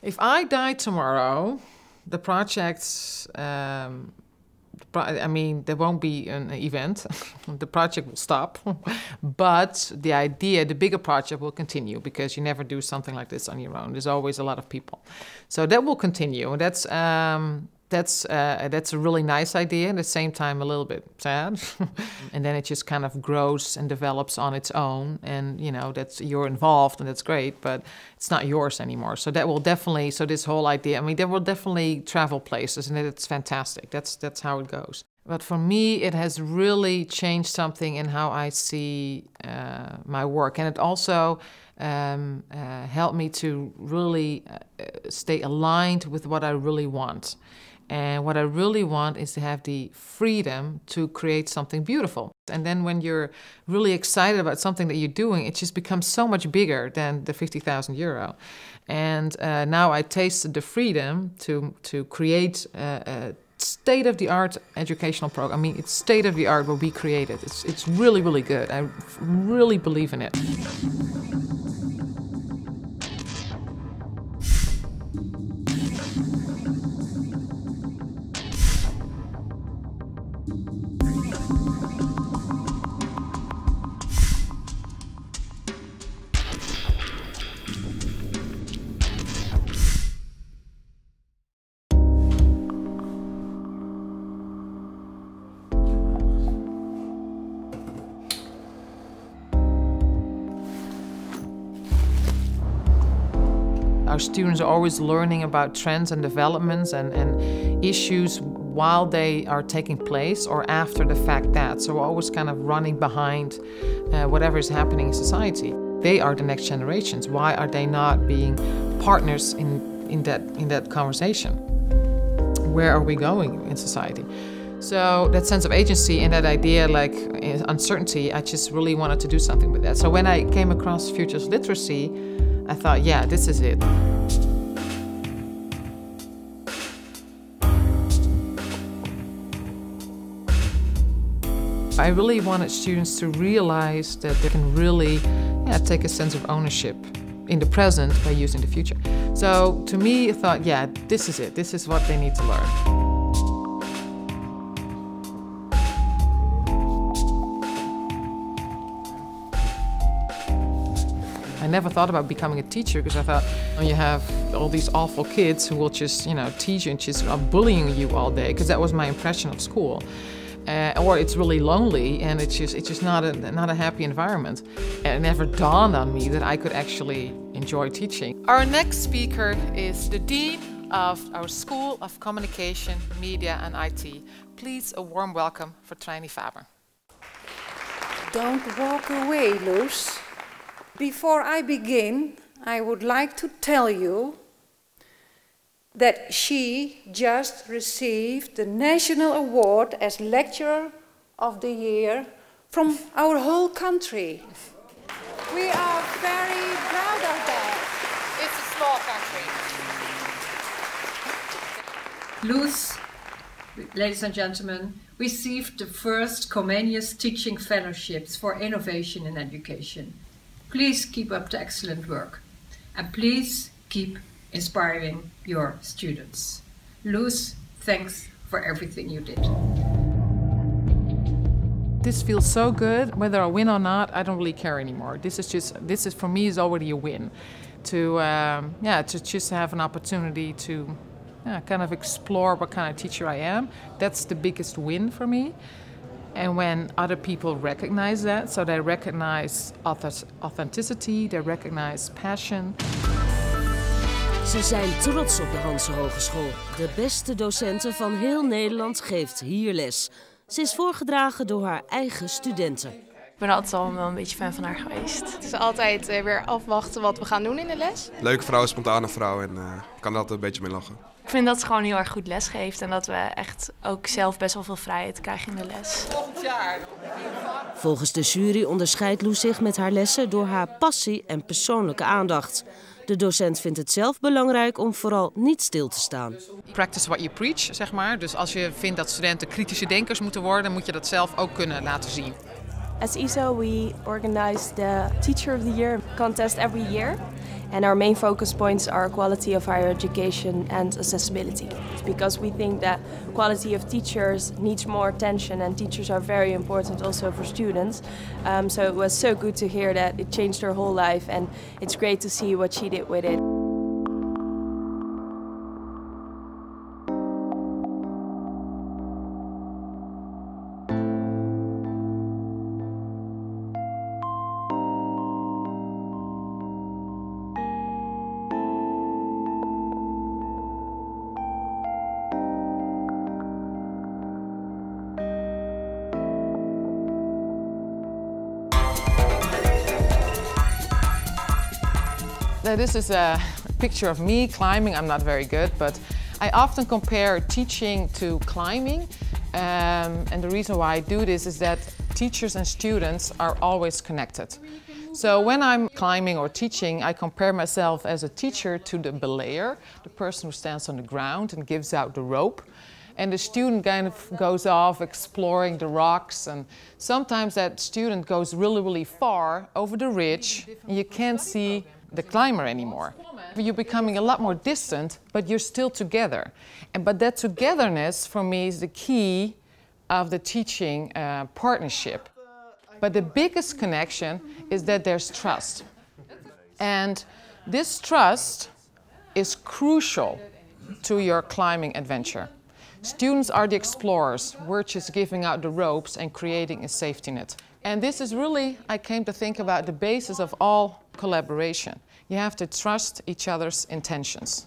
If I die tomorrow, the project, I mean, there won't be an event. The project will stop. But the idea, the bigger project will continue because you never do something like this on your own. There's always a lot of people. So that will continue. And that's a really nice idea, at the same time a little bit sad. And then it just kind of grows and develops on its own. And, you know, you're involved and that's great, but it's not yours anymore. So that will definitely, so this whole idea, I mean, there will definitely travel places and it's fantastic. That's how it goes. But for me, it has really changed something in how I see my work. And it also helped me to really stay aligned with what I really want. And what I really want is to have the freedom to create something beautiful. And then when you're really excited about something that you're doing, it just becomes so much bigger than the 50,000 euro. And now I tasted the freedom to create a state-of-the-art educational program. I mean, it's state-of-the-art what we created. It's really, really good. I really believe in it. Our students are always learning about trends and developments and issues while they are taking place or after the fact that. So we're always kind of running behind whatever is happening in society. They are the next generations. Why are they not being partners in that conversation? Where are we going in society? So that sense of agency and that idea, like uncertainty, I just really wanted to do something with that. So when I came across Futures Literacy, I thought, yeah, this is it. I really wanted students to realize that they can really take a sense of ownership in the present by using the future. So to me, I thought, yeah, this is it. This is what they need to learn. I never thought about becoming a teacher because I thought, you have all these awful kids who will just, teach you and just are bullying you all day, because that was my impression of school. Or it's really lonely and it's just not a happy environment. And it never dawned on me that I could actually enjoy teaching. Our next speaker is the Dean of our School of Communication, Media and IT. Please, a warm welcome for Trini Faber. Don't walk away, Loes. Before I begin, I would like to tell you that she just received the National Award as Lecturer of the Year from our whole country. We are very proud of that. It's a small country. Loes, ladies and gentlemen, received the first Comenius Teaching Fellowships for Innovation in Education. Please keep up the excellent work and please keep inspiring your students. Loes, thanks for everything you did. This feels so good, whether I win or not, I don't really care anymore. This is for me is already a win. To just have an opportunity to kind of explore what kind of teacher I am. That's the biggest win for me. And when other people recognize that, so they recognize authenticity, they recognize passion. Ze zijn trots op de Hanse Hogeschool. De beste docenten van heel Nederland geeft hier les. Ze is voorgedragen door haar eigen studenten. Ik ben altijd al wel een beetje fan van haar geweest. Het is altijd weer afwachten wat we gaan doen in de les. Leuke vrouw, spontane vrouw en kan er altijd een beetje mee lachen. Ik vind dat ze gewoon heel erg goed les geeft en dat we echt ook zelf best wel veel vrijheid krijgen in de les. Volgend jaar. Volgens de jury onderscheidt Loes zich met haar lessen door haar passie en persoonlijke aandacht. De docent vindt het zelf belangrijk om vooral niet stil te staan. Practice what you preach, zeg maar. Dus als je vindt dat studenten kritische denkers moeten worden, moet je dat zelf ook kunnen laten zien. As ESO, we organize the Teacher of the Year contest every year. And our main focus points are quality of higher education and accessibility. Because we think that quality of teachers needs more attention, and teachers are very important also for students. So it was so good to hear that it changed her whole life, and it's great to see what she did with it. This is a picture of me climbing. I'm not very good, but I often compare teaching to climbing. And the reason why I do this is that teachers and students are always connected. So when I'm climbing or teaching, I compare myself as a teacher to the belayer, the person who stands on the ground and gives out the rope. And the student kind of goes off exploring the rocks, and sometimes that student goes really, really far over the ridge and you can't see the climber anymore. You're becoming a lot more distant, but you're still together. But that togetherness for me is the key of the teaching partnership. But the biggest connection is that there's trust. And this trust is crucial to your climbing adventure. Students are the explorers. We're just giving out the ropes and creating a safety net. And this is really, I came to think about, the basis of all collaboration. You have to trust each other's intentions.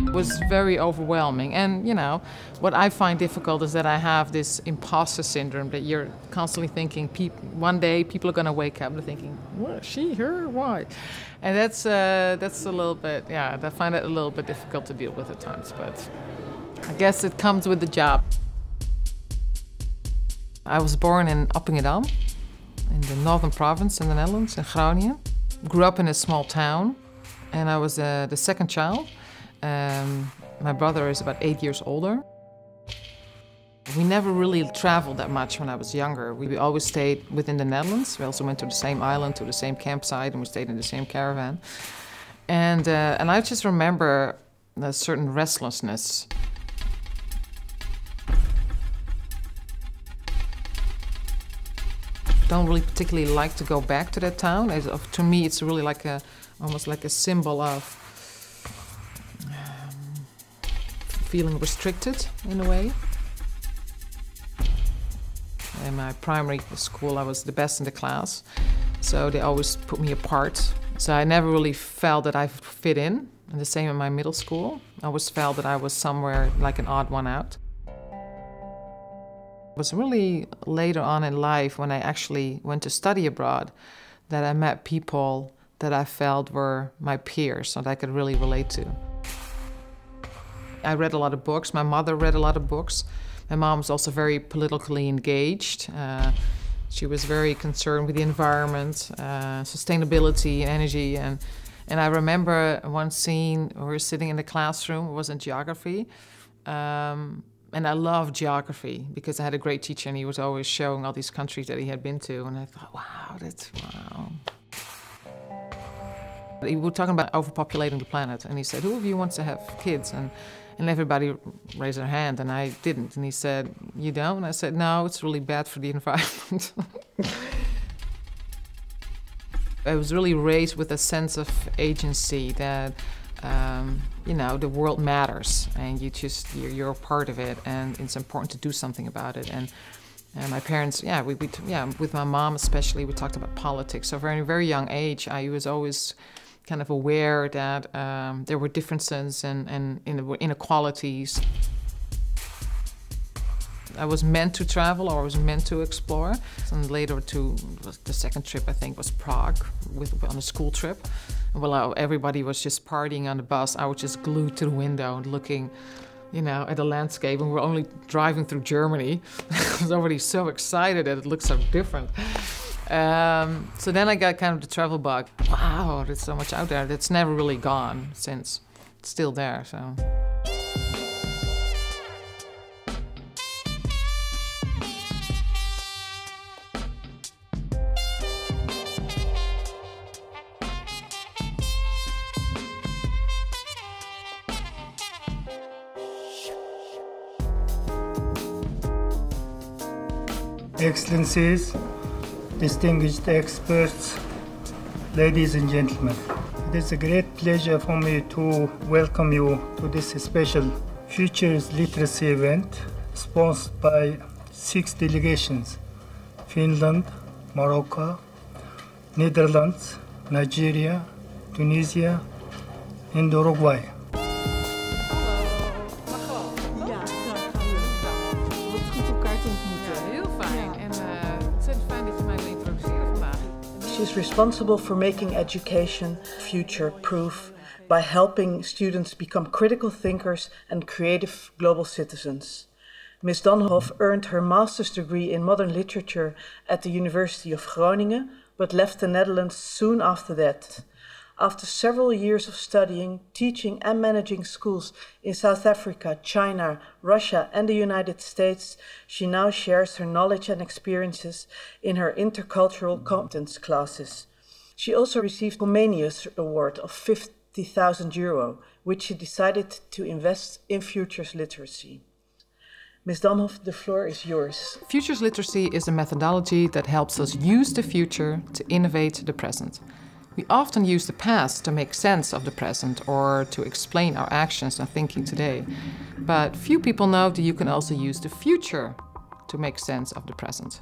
It was very overwhelming, and you know what I find difficult is that I have this imposter syndrome, that you're constantly thinking one day people are going to wake up and thinking, what, she, her, why? And that's a little bit, yeah, I find it a little bit difficult to deal with at times, but I guess it comes with the job. I was born in Appingedam, in the northern province in the Netherlands, in Groningen. Grew up in a small town, and I was the second child. My brother is about 8 years older. We never really traveled that much when I was younger. We always stayed within the Netherlands. We also went to the same island, to the same campsite, and we stayed in the same caravan. And I just remember a certain restlessness. Don't really particularly like to go back to that town. To me, it's really like almost like a symbol of feeling restricted in a way. In my primary school, I was the best in the class, so they always put me apart. So I never really felt that I fit in, and the same in my middle school. I always felt that I was somewhere like an odd one out. It was really later on in life, when I actually went to study abroad, that I met people that I felt were my peers, that I could really relate to. I read a lot of books. My mother read a lot of books. My mom was also very politically engaged. She was very concerned with the environment, sustainability, energy. And I remember one scene where we were sitting in the classroom. It was in geography. And I loved geography because I had a great teacher, and he was always showing all these countries that he had been to. And I thought, wow. We were talking about overpopulating the planet, and he said, who of you wants to have kids? And everybody raised their hand, and I didn't. And he said, you don't? And I said, no, it's really bad for the environment. I was really raised with a sense of agency that, you know, the world matters, and you're a part of it, and it's important to do something about it. And my parents, with my mom especially, we talked about politics. So from a very young age, I was always kind of aware that there were differences and inequalities. I was meant to travel, or I was meant to explore. And later, the second trip, I think, was Prague, on a school trip. And while everybody was just partying on the bus, I was just glued to the window and looking you know, at a landscape, and we're only driving through Germany. I was already so excited that it looks so different. So then I got kind of the travel bug. Wow, there's so much out there that's never really gone since. It's still there, so. Excellencies, distinguished experts, ladies and gentlemen. It is a great pleasure for me to welcome you to this special Futures Literacy event sponsored by 6 delegations: Finland, Morocco, Netherlands, Nigeria, Tunisia, and Uruguay. She's responsible for making education future-proof by helping students become critical thinkers and creative global citizens. Ms. Damhof earned her master's degree in modern literature at the University of Groningen, but left the Netherlands soon after that. After several years of studying, teaching and managing schools in South Africa, China, Russia and the United States, she now shares her knowledge and experiences in her intercultural competence classes. She also received Comenius Award of €50,000, which she decided to invest in futures literacy. Ms. Damhof, the floor is yours. Futures literacy is a methodology that helps us use the future to innovate the present. We often use the past to make sense of the present or to explain our actions and thinking today. But few people know that you can also use the future to make sense of the present.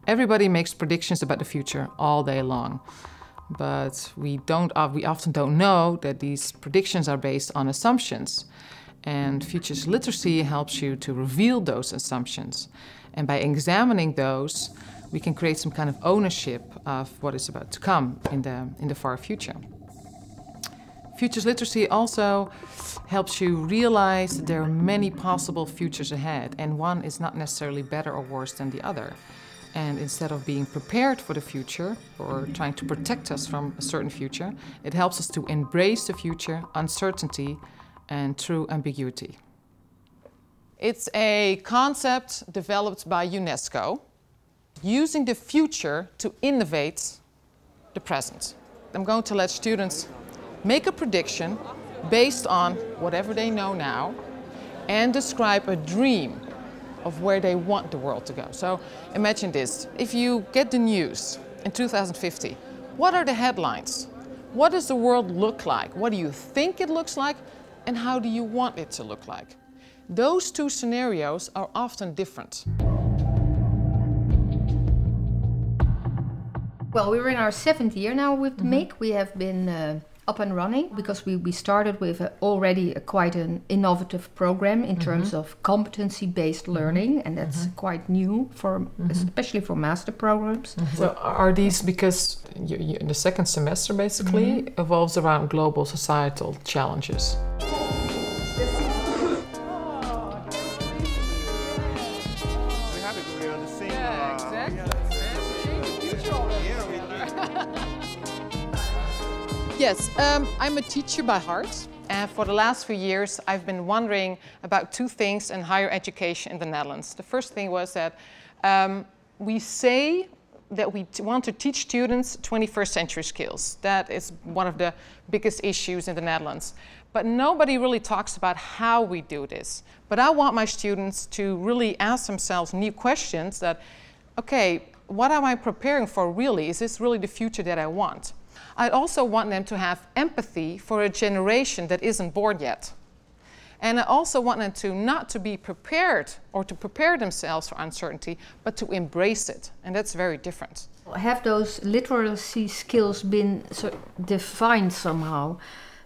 Everybody makes predictions about the future all day long. But we often don't know that these predictions are based on assumptions. And futures literacy helps you to reveal those assumptions. And by examining those, we can create some kind of ownership of what is about to come in the far future. Futures literacy also helps you realize that there are many possible futures ahead, and one is not necessarily better or worse than the other. And instead of being prepared for the future or trying to protect us from a certain future, it helps us to embrace the future, uncertainty, and true ambiguity. It's a concept developed by UNESCO, using the future to innovate the present. I'm going to let students make a prediction based on whatever they know now and describe a dream of where they want the world to go. So imagine this, if you get the news in 2050, what are the headlines? What does the world look like? What do you think it looks like? And how do you want it to look like? Those two scenarios are often different. Well, we're in our 7th year now with the MAKE. We have been up and running because we started with already quite an innovative program in terms of competency-based learning, and that's quite new, for especially for master programs. So are these because the second semester basically evolves around global societal challenges? Yes, I'm a teacher by heart, and for the last few years I've been wondering about 2 things in higher education in the Netherlands. The first thing was that we say that we want to teach students 21st century skills. That is one of the biggest issues in the Netherlands. But nobody really talks about how we do this. But I want my students to really ask themselves new questions that, okay, what am I preparing for really? Is this really the future that I want? I also want them to have empathy for a generation that isn't born yet. And I also want them to not to be prepared or to prepare themselves for uncertainty, but to embrace it. And that's very different. Have those literacy skills been defined somehow?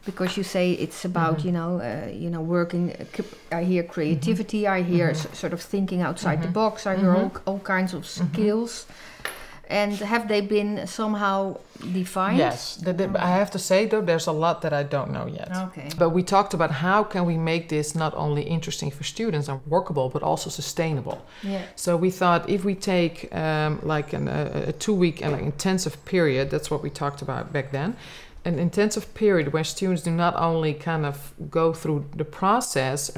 Because you say it's about, working, I hear creativity, I hear sort of thinking outside the box, I hear all kinds of skills. And have they been somehow defined? Yes, I have to say though, there's a lot that I don't know yet. Okay. But we talked about how can we make this not only interesting for students and workable, but also sustainable. Yeah. So we thought if we take like a 2-week and intensive period, that's what we talked about back then, an intensive period where students do not only kind of go through the process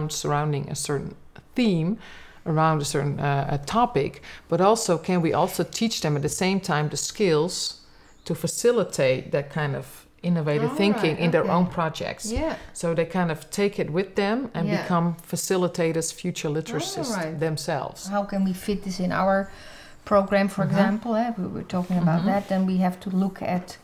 surrounding a certain theme, around a certain topic, but also can we also teach them at the same time the skills to facilitate that kind of innovative thinking in their own projects. Yeah. So they kind of take it with them and become facilitators, future literacists themselves. How can we fit this in our program, for example? We were talking about that. Then we have to look at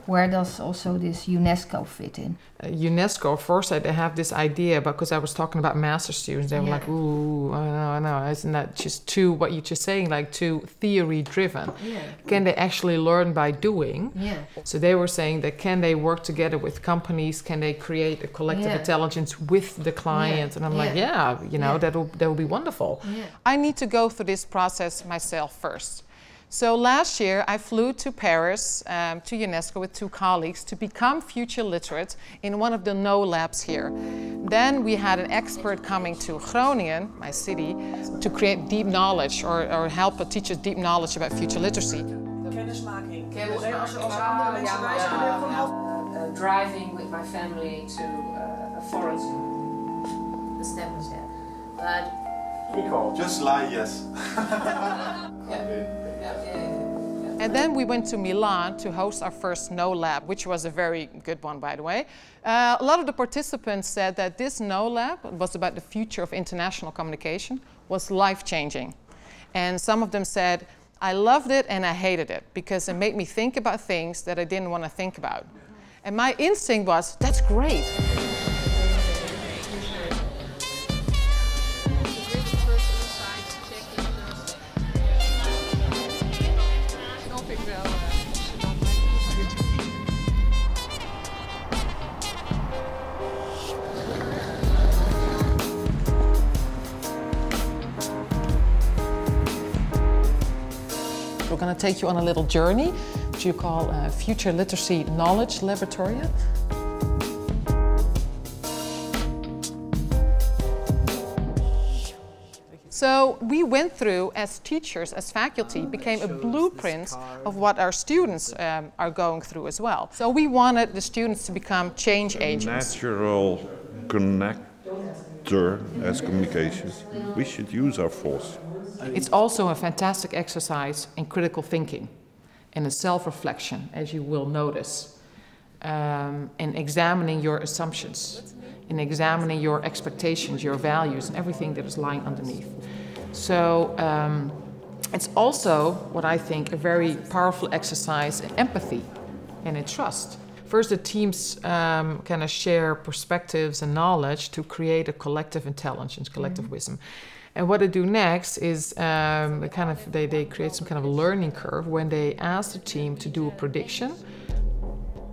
where does also this UNESCO fit in. UNESCO, first they have this idea, because I was talking about master students, they were like, ooh, I know, isn't that just too, what you're just saying, like too theory driven? Yeah. Can they actually learn by doing? Yeah. So they were saying that can they work together with companies, can they create a collective intelligence with the client? And I'm like, that will be wonderful. Yeah. I need to go through this process myself first. So last year I flew to Paris, to UNESCO with 2 colleagues to become future literate in one of the No labs here. Then we had an expert coming to Groningen, my city, to create deep knowledge or help teach us deep knowledge about future literacy. Driving with my family to a foreign establishment. But just lie yes. And then we went to Milan to host our first No Lab, which was a very good one, by the way. A lot of the participants said that this No Lab was about the future of international communication, was life-changing. And some of them said, I loved it and I hated it because it made me think about things that I didn't want to think about. And my instinct was, that's great. We're going to take you on a little journey, which you call Future Literacy Knowledge Laboratory. So we went through, as teachers, as faculty, became a blueprint of what our students are going through as well. So we wanted the students to become change agents. Natural connector as communications. We should use our force. It's also a fantastic exercise in critical thinking and in self-reflection, as you will notice, in examining your assumptions, in examining your expectations, your values, and everything that is lying underneath. So it's also, what I think, a very powerful exercise in empathy and in trust. First, the teams kind of share perspectives and knowledge to create a collective intelligence, collective wisdom. And what they do next is they create some kind of a learning curve when they ask the team to do a prediction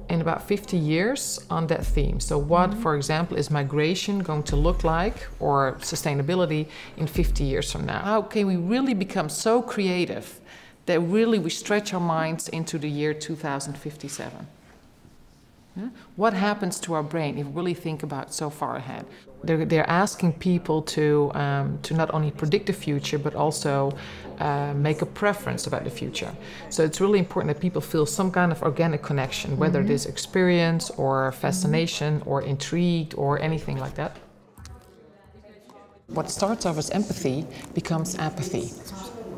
in about 50 years on that theme. So what, for example, is migration going to look like, or sustainability in 50 years from now? How can we really become so creative that really we stretch our minds into the year 2057? Yeah? What happens to our brain if we really think about so far ahead? They're asking people to not only predict the future, but also make a preference about the future. So it's really important that people feel some kind of organic connection, whether it is experience or fascination or intrigued or anything like that. What starts off as empathy becomes apathy.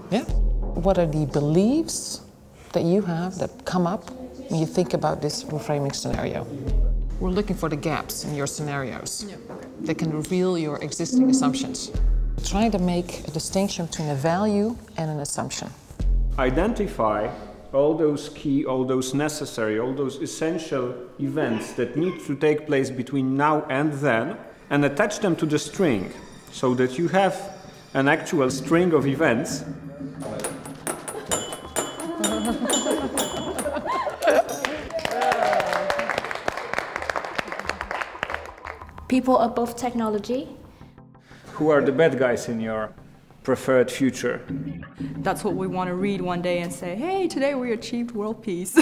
Yeah? What are the beliefs that you have that come up when you think about this reframing scenario? We're looking for the gaps in your scenarios that can reveal your existing assumptions. Trying to make a distinction between a value and an assumption. Identify all those key, all those necessary, all those essential events that need to take place between now and then, and attach them to the string so that you have an actual string of events. People above technology. Who are the bad guys in your preferred future. That's what we want to read one day and say, hey, today we achieved world peace.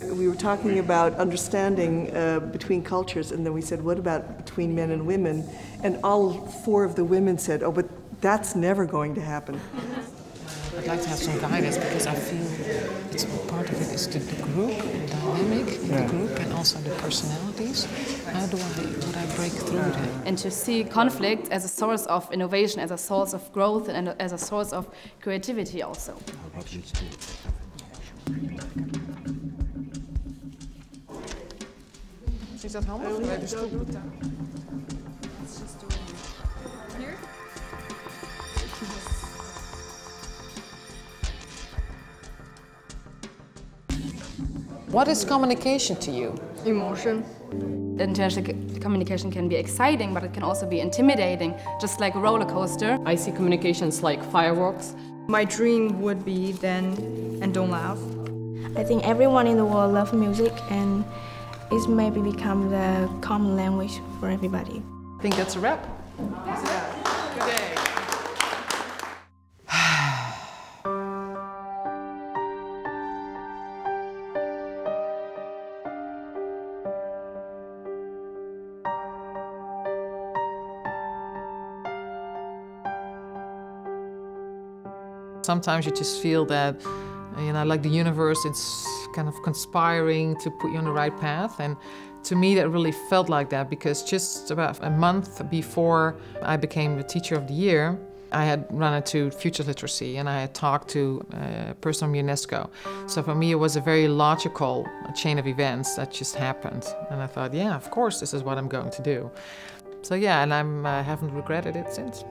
We were talking about understanding between cultures, and then we said, what about between men and women? And all 4 of the women said, oh, but that's never going to happen. I'd like to have some guidance because I feel it's part of it is the group, the dynamic in the group, and also the personalities. How would I break through that? And to see conflict as a source of innovation, as a source of growth, and as a source of creativity also. Is dat handig? Here? What is communication to you? Emotion. International communication can be exciting, but it can also be intimidating, just like a roller coaster. I see communications like fireworks. My dream would be then and don't laugh. I think everyone in the world loves music, and it's maybe become the common language for everybody. I think that's a wrap. Good day. Sometimes you just feel that, you know, like the universe, it's kind of conspiring to put you on the right path. And to me, that really felt like that, because just about a month before I became the Teacher of the Year, I had run into future literacy and I had talked to a person from UNESCO. So for me, it was a very logical chain of events that just happened. And I thought, yeah, of course, this is what I'm going to do. So yeah, and I haven't regretted it since.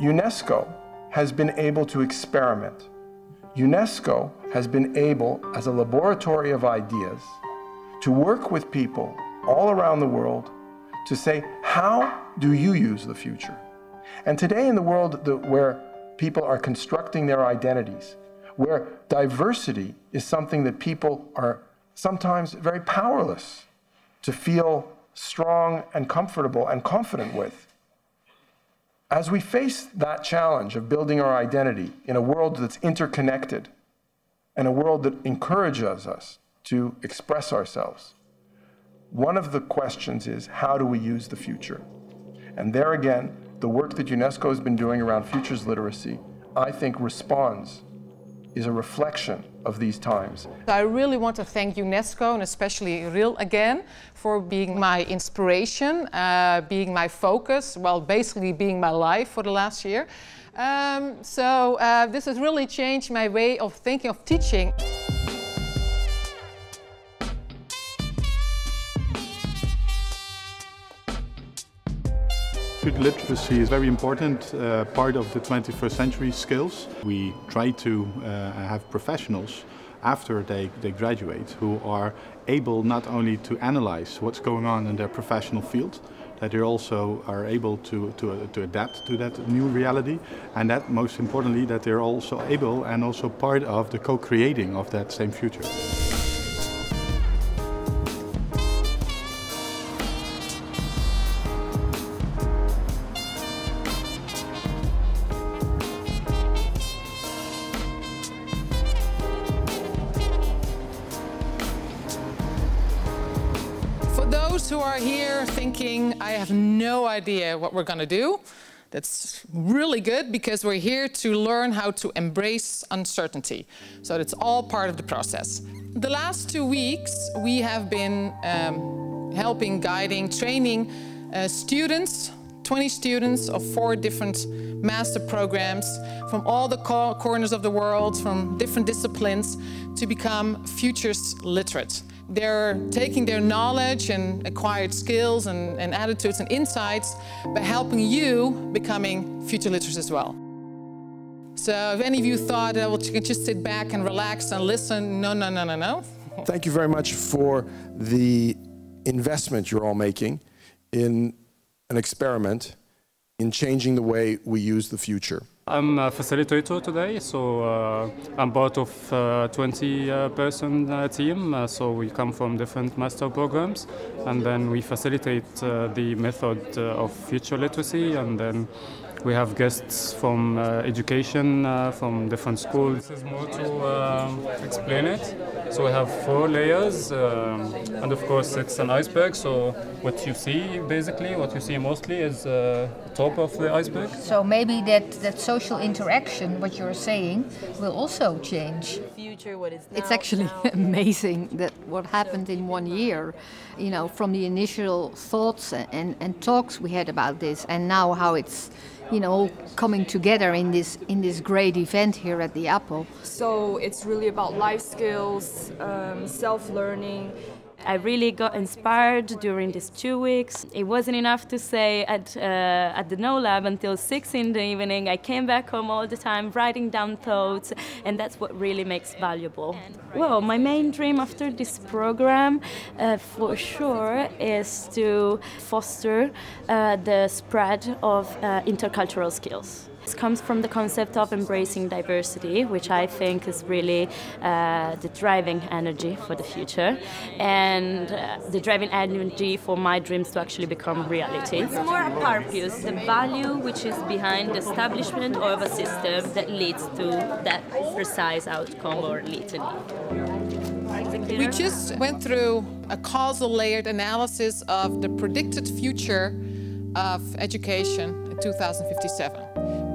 UNESCO has been able to experiment. UNESCO has been able, as a laboratory of ideas, to work with people all around the world to say, how do you use the future? And today in the world where people are constructing their identities, where diversity is something that people are sometimes very powerless to feel strong and comfortable and confident with, as we face that challenge of building our identity in a world that's interconnected and a world that encourages us to express ourselves, one of the questions is, how do we use the future? And there again, the work that UNESCO has been doing around futures literacy, I think responds, is a reflection of these times. I really want to thank UNESCO, and especially Ril again, for being my inspiration, being my focus, well, basically being my life for the last year. This has really changed my way of thinking of teaching. Food literacy is a very important part of the 21st century skills. We try to have professionals after they graduate who are able not only to analyze what's going on in their professional field, that they also are able to adapt to that new reality, and that most importantly that they're also able and also part of the co-creating of that same future. Who are here thinking, I have no idea what we're going to do. That's really good, because we're here to learn how to embrace uncertainty. So it's all part of the process. The last 2 weeks, we have been helping, guiding, training students, 20 students of 4 different master programs from all the corners of the world, from different disciplines, to become futures literate. They're taking their knowledge and acquired skills and attitudes and insights by helping you becoming future literates as well. So if any of you thought, well, you can just sit back and relax and listen, no, no, no, no, no. Thank you very much for the investment you're all making in an experiment in changing the way we use the future. I'm a facilitator today, so I'm part of a 20-person team. So we come from different master programs, and then we facilitate the method of future literacy, and then we have guests from education, from different schools. This is more to explain it. So we have 4 layers, and of course it's an iceberg, so what you see, basically, what you see mostly is the top of the iceberg. So maybe that social interaction, what you're saying, will also change. Future, what is now, It's actually amazing that what happened in 1 year, you know, from the initial thoughts and talks we had about this, and now how it's, you know, all coming together in this great event here at the Apple. So it's really about life skills, self-learning. I really got inspired during these 2 weeks. It wasn't enough to stay at the No Lab until 6 in the evening. I came back home all the time, writing down thoughts, and that's what really makes valuable. Well, my main dream after this program, for sure, is to foster the spread of intercultural skills. It comes from the concept of embracing diversity, which I think is really the driving energy for the future, and the driving energy for my dreams to actually become reality. It's more a purpose, the value which is behind the establishment of a system that leads to that precise outcome or litany. We just went through a causal layered analysis of the predicted future of education in 2057.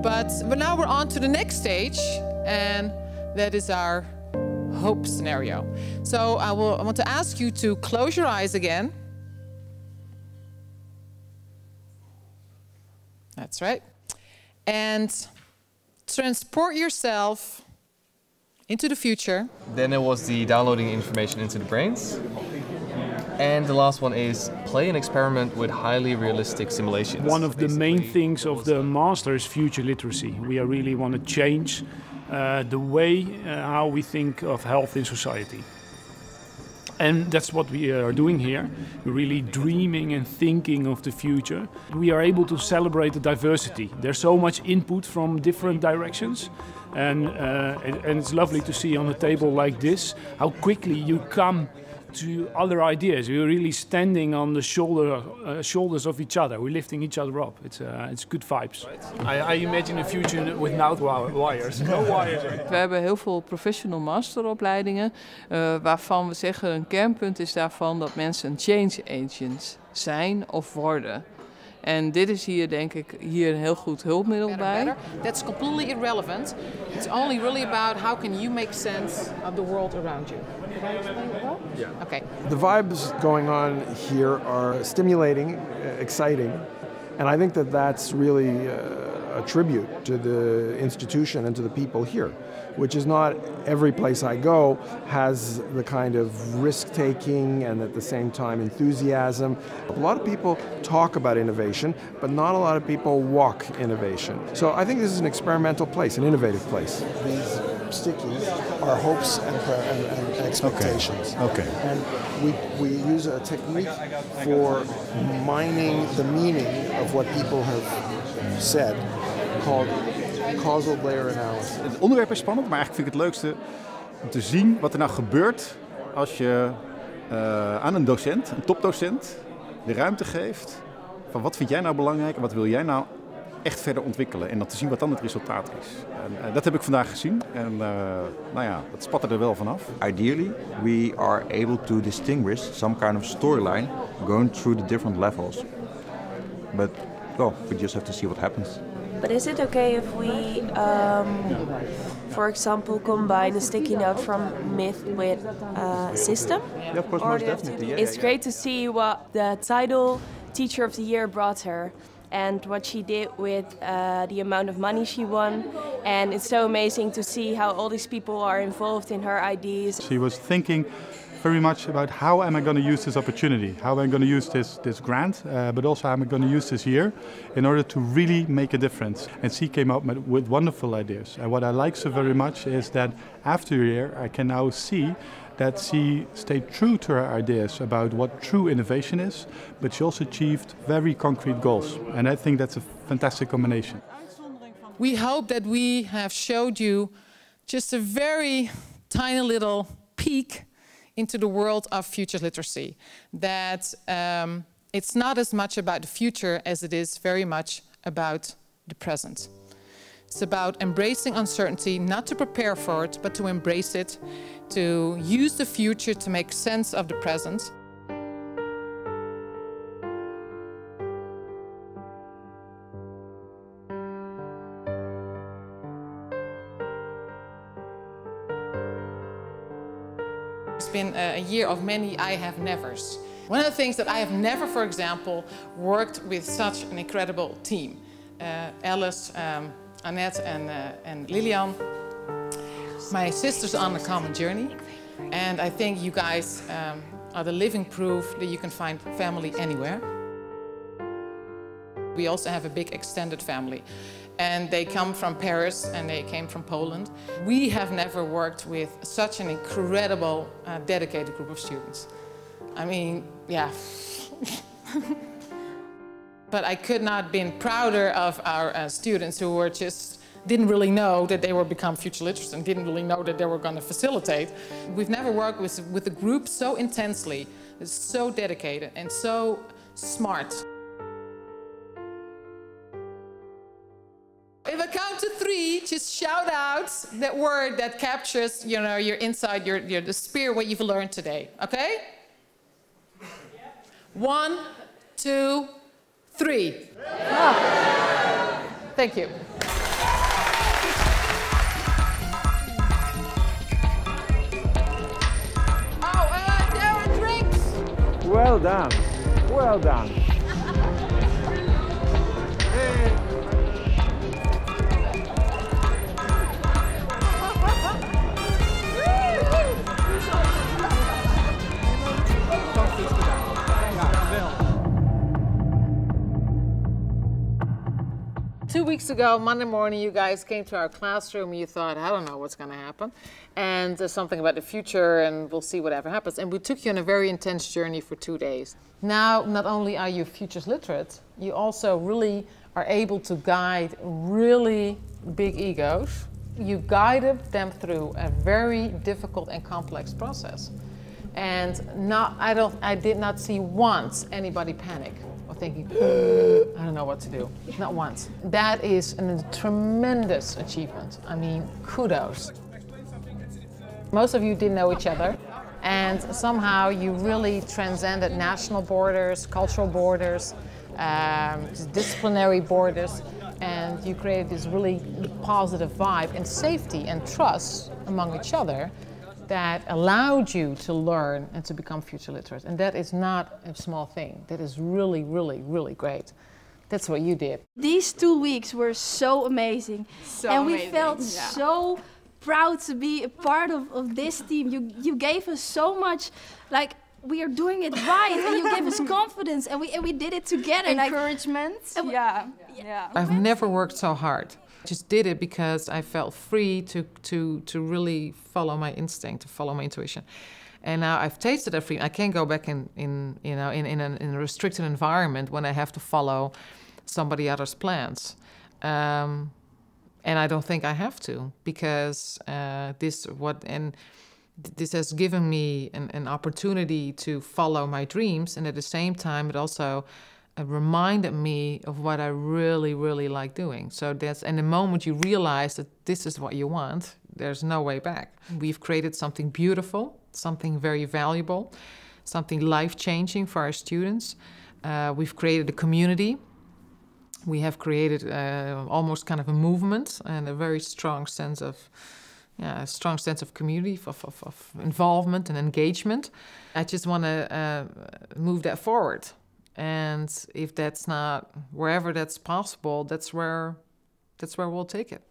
But now we're on to the next stage, and that is our hope scenario. So I want to ask you to close your eyes again. That's right. And transport yourself into the future. Then it was the downloading information into the brains. And the last one is play an experiment with highly realistic simulations. One of the main things of the master is future literacy. We really want to change the way how we think of health in society. And that's what we are doing here. We're really dreaming and thinking of the future. We are able to celebrate the diversity. There's so much input from different directions. And it's lovely to see on a table like this how quickly you come to other ideas. We're really standing on the shoulders of each other. We're lifting each other up. It's good vibes. I imagine a future without wires. No wires. We hebben heel veel professional masteropleidingen waarvan we zeggen een kernpunt is daarvan dat mensen een change agent zijn of worden. En dit is hier denk ik een heel goed hulpmiddel bij. That's completely irrelevant. It's only really about how can you make sense of the world around you. Did I explain it well? Yeah. Okay. The vibes going on here are stimulating, exciting, and I think that that's really a tribute to the institution and to the people here, which is not every place I go has the kind of risk-taking and at the same time enthusiasm. A lot of people talk about innovation, but not a lot of people walk innovation. So I think this is an experimental place, an innovative place. These stickies are hopes and expectations. Okay. And we use a technique for mining the meaning of what people have said, called causal layer analysis. Het onderwerp is spannend, maar eigenlijk vind ik het leukste om te zien wat er nou gebeurt als je aan een docent, een topdocent, de ruimte geeft van wat vind jij nou belangrijk en wat wil jij nou echt verder ontwikkelen en dan te zien wat dan het resultaat is. En dat heb ik vandaag gezien en nou ja, dat spatte er wel vanaf. Ideally, we are able to distinguish some kind of storyline going through the different levels. But well, we just have to see what happens. But is it okay if we, for example, combine a sticky note from myth with system? Yeah, of course, most definitely. Yeah, it's great to see what the title Teacher of the Year brought her and what she did with the amount of money she won. And it's so amazing to see how all these people are involved in her ideas. She was thinking very much about how am I going to use this opportunity, how am I going to use this grant, but also how am I going to use this year in order to really make a difference. And she came up with wonderful ideas. And what I like so very much is that after a year I can now see that she stayed true to her ideas about what true innovation is, but she also achieved very concrete goals. And I think that's a fantastic combination. Uitzondering van We hope that we have showed you just a very tiny little peek into the world of futures literacy. That it's not as much about the future as it is very much about the present. It's about embracing uncertainty, not to prepare for it, but to embrace it, to use the future to make sense of the present. It's been a year of many I have nevers. One of the things that I have never, for example, worked with such an incredible team. Alice, Annette and Lilian, my sisters on a common journey. And I think you guys are the living proof that you can find family anywhere. We also have a big extended family. And they come from Paris and they came from Poland. We have never worked with such an incredible, dedicated group of students. I mean, yeah. But I could not have been prouder of our students who were didn't really know that they would become future literates and didn't really know that they were going to facilitate. We've never worked with a group so intensely, so dedicated and so smart. If I count to 3, just shout out that word that captures, you know, your inside, the spirit, what you've learned today. Okay? 1, 2, 3. Oh. Thank you. Oh, there are drinks. Well done. Well done. Two weeks ago, Monday morning, you guys came to our classroom and you thought, I don't know what's going to happen. And there's something about the future and we'll see whatever happens. And we took you on a very intense journey for 2 days. Now, not only are you futures literate, you also really are able to guide really big egos. You guided them through a very difficult and complex process. And I did not see once anybody panic. Or thinking, I don't know what to do. Not once. That is a tremendous achievement. I mean, kudos. Most of you didn't know each other, and somehow you really transcended national borders, cultural borders, disciplinary borders, and you created this really positive vibe and safety and trust among each other that allowed you to learn and to become future literate. And that is not a small thing. That is really, really, really great. That's what you did. These 2 weeks were so amazing. We felt so proud to be a part of this team. You gave us so much, like, we are doing it right, and you gave us confidence, and we did it together. Encouragement. Yeah. I've never worked so hard. I just did it because I felt free to really follow my instinct, to follow my intuition. And now I've tasted that freedom. I can't go back in a restricted environment when I have to follow somebody else's plans. And I don't think I have to, because this has given me an opportunity to follow my dreams, and at the same time it also reminded me of what I really, really like doing. So and the moment you realize that this is what you want, there's no way back. We've created something beautiful, something very valuable, something life-changing for our students. We've created a community. We have created almost kind of a movement and a very strong sense of community, of involvement and engagement. I just want to move that forward. And if that's not, wherever that's possible, that's where we'll take it.